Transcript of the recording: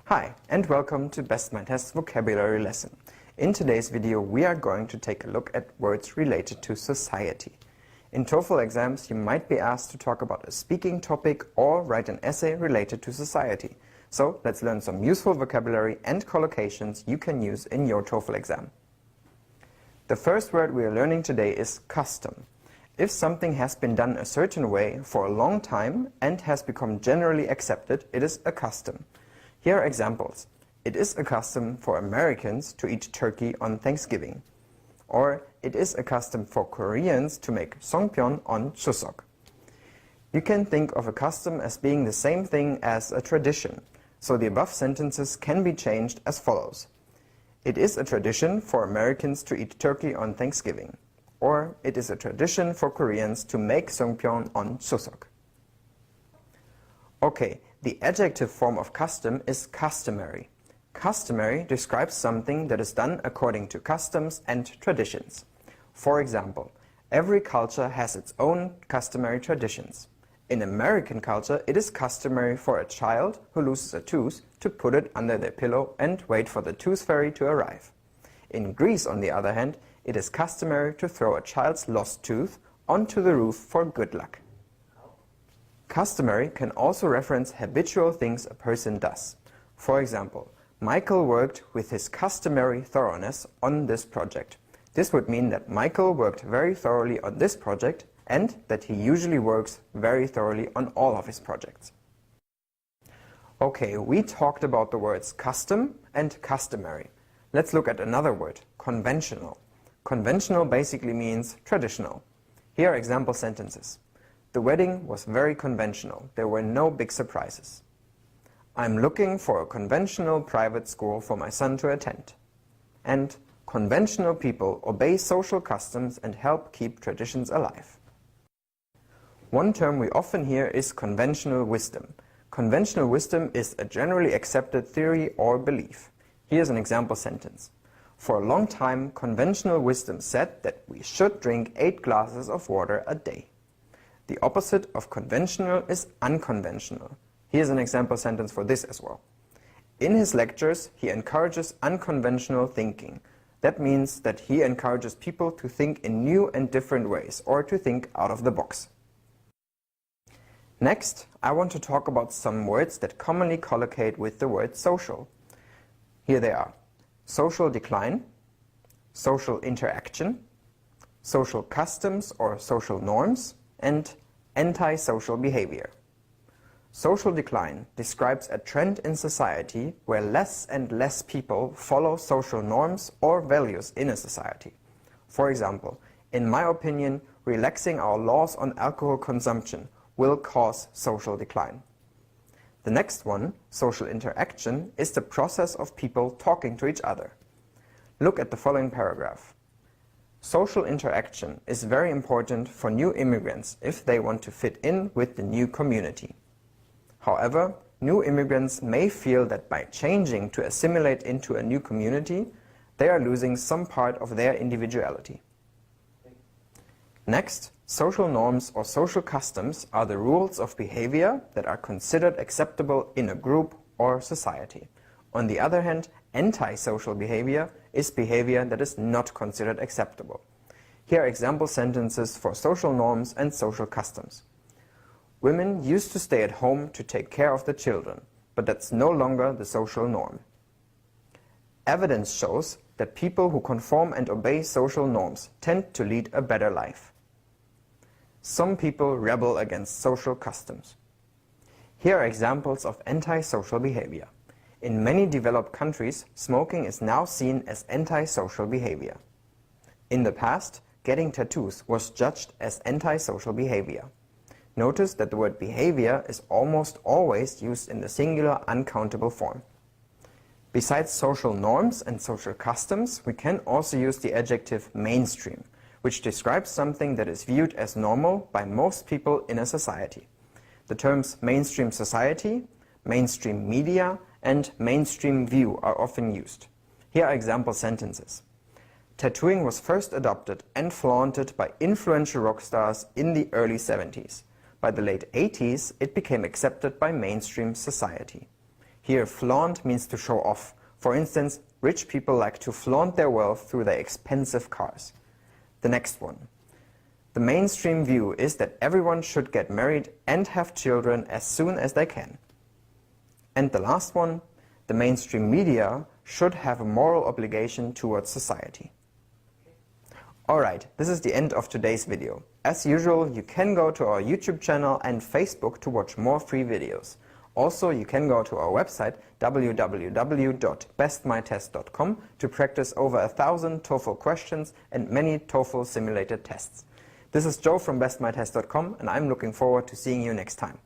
Hi, and welcome to BestMyTest Vocabulary Lesson. In today's video, we are going to take a look at words related to society. In TOEFL exams, you might be asked to talk about a speaking topic or write an essay related to society. So let's learn some useful vocabulary and collocations you can use in your TOEFL exam. The first word we are learning today is custom. If something has been done a certain way for a long time and has become generally accepted, it is a custom. Here are examples. It is a custom for Americans to eat turkey on Thanksgiving. Or, it is a custom for Koreans to make songpyeon on Chuseok. You can think of a custom as being the same thing as a tradition, so the above sentences can be changed as follows. It is a tradition for Americans to eat turkey on Thanksgiving. Or, it is a tradition for Koreans to make songpyeon on Chuseok. Okay, the adjective form of custom is customary. Customary describes something that is done according to customs and traditions. For example, every culture has its own customary traditions. In American culture, it is customary for a child who loses a tooth to put it under their pillow and wait for the tooth fairy to arrive. In Greece, on the other hand, it is customary to throw a child's lost tooth onto the roof for good luck. Customary can also reference habitual things a person does. For example, Michael worked with his customary thoroughness on this project. This would mean that Michael worked very thoroughly on this project and that he usually works very thoroughly on all of his projects. Okay, we talked about the words custom and customary. Let's look at another word, conventional. Conventional basically means traditional. Here are example sentences. The wedding was very conventional. There were no big surprises. I'm looking for a conventional private school for my son to attend. And conventional people obey social customs and help keep traditions alive. One term we often hear is conventional wisdom. Conventional wisdom is a generally accepted theory or belief. Here's an example sentence. For a long time, conventional wisdom said that we should drink 8 glasses of water a day. The opposite of conventional is unconventional. Here's an example sentence for this as well. In his lectures, he encourages unconventional thinking. That means that he encourages people to think in new and different ways, or to think out of the box. Next, I want to talk about some words that commonly collocate with the word social. Here they are. Social decline, social interaction, social customs or social norms, and antisocial behavior. Social decline describes a trend in society where less and less people follow social norms or values in a society. For example, in my opinion, relaxing our laws on alcohol consumption will cause social decline. The next one, social interaction, is the process of people talking to each other. Look at the following paragraph. Social interaction is very important for new immigrants if they want to fit in with the new community. However, new immigrants may feel that by changing to assimilate into a new community, they are losing some part of their individuality. Next, social norms or social customs are the rules of behavior that are considered acceptable in a group or society. On the other hand, antisocial behavior is behavior that is not considered acceptable. Here are example sentences for social norms and social customs. Women used to stay at home to take care of the children, but that's no longer the social norm. Evidence shows that people who conform and obey social norms tend to lead a better life. Some people rebel against social customs. Here are examples of antisocial behavior. In many developed countries, smoking is now seen as antisocial behavior. In the past, getting tattoos was judged as antisocial behavior. Notice that the word behavior is almost always used in the singular uncountable form. Besides social norms and social customs, we can also use the adjective mainstream, which describes something that is viewed as normal by most people in a society. The terms mainstream society, mainstream media, and mainstream view are often used. Here are example sentences. Tattooing was first adopted and flaunted by influential rock stars in the early 70s. By the late 80s, it became accepted by mainstream society. Here, flaunt means to show off. For instance, rich people like to flaunt their wealth through their expensive cars. The next one. The mainstream view is that everyone should get married and have children as soon as they can. And the last one. The mainstream media should have a moral obligation towards society. Alright, this is the end of today's video. As usual, you can go to our YouTube channel and Facebook to watch more free videos. Also, you can go to our website www.bestmytest.com to practice over 1,000 TOEFL questions and many TOEFL simulated tests. This is Joe from BestMyTest.com, and I'm looking forward to seeing you next time.